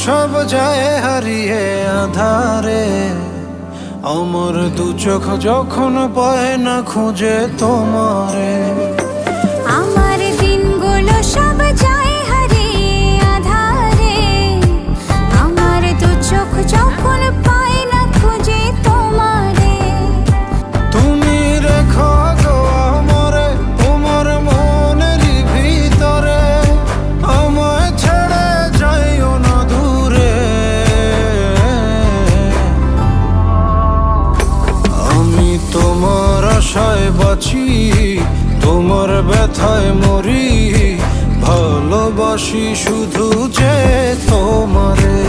সব যায় হারিয়ে আধারে, আমার দু চোখ যখন পায় না খুঁজে তোমারে। আমার দিনগুলো সব যায় হারিয়ে আধারে, আমার দু চোখ যখন পায় না খুঁজে তোমারে। তুমি রেখো গো আমারে তোমার মনেরই ভিতরে, আমায় ছেড়ে যাইও না দূরে। আমি তোমার আশায় বাঁচি, তোমার ব্যথায় মরি, ভালোবাসি শুধু যে তোমারে।